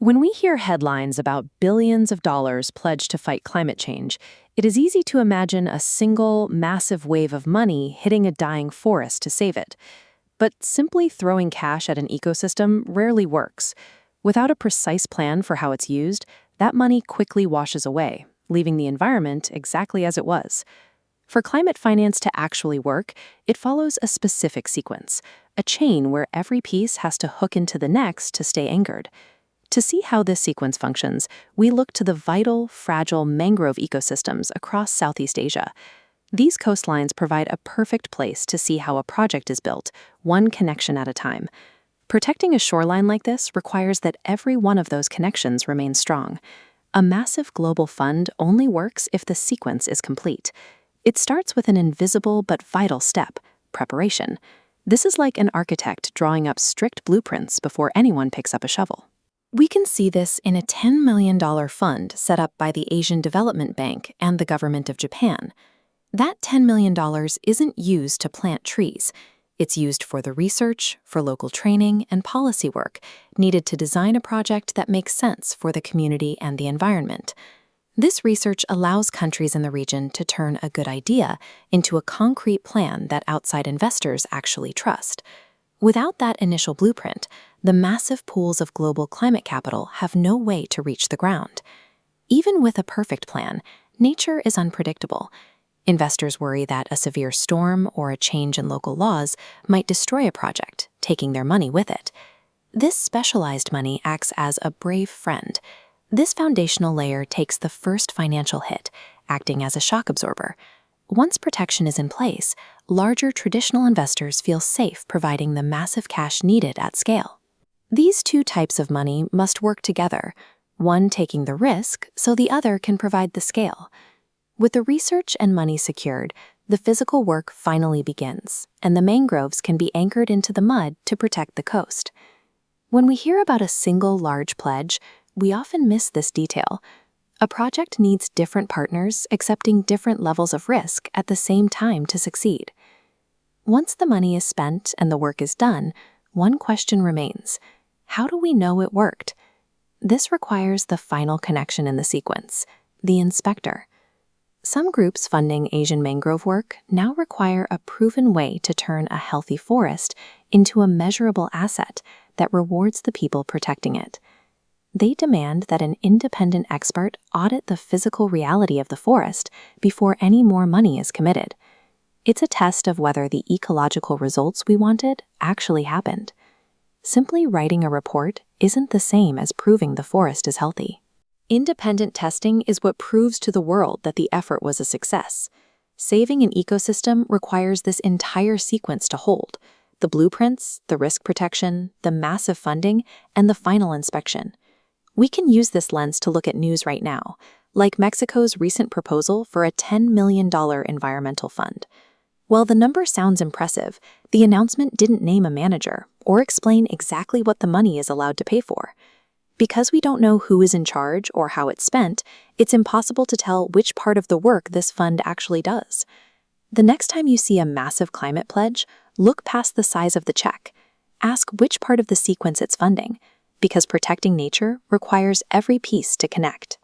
When we hear headlines about billions of dollars pledged to fight climate change, it is easy to imagine a single, massive wave of money hitting a dying forest to save it. But simply throwing cash at an ecosystem rarely works. Without a precise plan for how it's used, that money quickly washes away, leaving the environment exactly as it was. For climate finance to actually work, it follows a specific sequence, a chain where every piece has to hook into the next to stay anchored. To see how this sequence functions, we look to the vital, fragile mangrove ecosystems across Southeast Asia. These coastlines provide a perfect place to see how a project is built, one connection at a time. Protecting a shoreline like this requires that every one of those connections remains strong. A massive global fund only works if the sequence is complete. It starts with an invisible but vital step, preparation. This is like an architect drawing up strict blueprints before anyone picks up a shovel. We can see this in a $10 million fund set up by the Asian Development Bank and the government of Japan. That $10 million isn't used to plant trees. It's used for the research, for local training, and policy work needed to design a project that makes sense for the community and the environment. This research allows countries in the region to turn a good idea into a concrete plan that outside investors actually trust. Without that initial blueprint, the massive pools of global climate capital have no way to reach the ground. Even with a perfect plan, nature is unpredictable. Investors worry that a severe storm or a change in local laws might destroy a project, taking their money with it. This specialized money acts as a brave friend. This foundational layer takes the first financial hit, acting as a shock absorber. Once protection is in place, larger traditional investors feel safe providing the massive cash needed at scale. These two types of money must work together, one taking the risk so the other can provide the scale. With the research and money secured, the physical work finally begins, and the mangroves can be anchored into the mud to protect the coast. When we hear about a single large pledge, we often miss this detail. A project needs different partners accepting different levels of risk at the same time to succeed. Once the money is spent and the work is done, one question remains: how do we know it worked? This requires the final connection in the sequence, the inspector. Some groups funding Asian mangrove work now require a proven way to turn a healthy forest into a measurable asset that rewards the people protecting it. They demand that an independent expert audit the physical reality of the forest before any more money is committed. It's a test of whether the ecological results we wanted actually happened. Simply writing a report isn't the same as proving the forest is healthy. Independent testing is what proves to the world that the effort was a success. Saving an ecosystem requires this entire sequence to hold: the blueprints, the risk protection, the massive funding, and the final inspection. We can use this lens to look at news right now, like Mexico's recent proposal for a $10 million environmental fund. While the number sounds impressive, the announcement didn't name a manager or explain exactly what the money is allowed to pay for. Because we don't know who is in charge or how it's spent, it's impossible to tell which part of the work this fund actually does. The next time you see a massive climate pledge, look past the size of the check. Ask which part of the sequence it's funding, because protecting nature requires every piece to connect.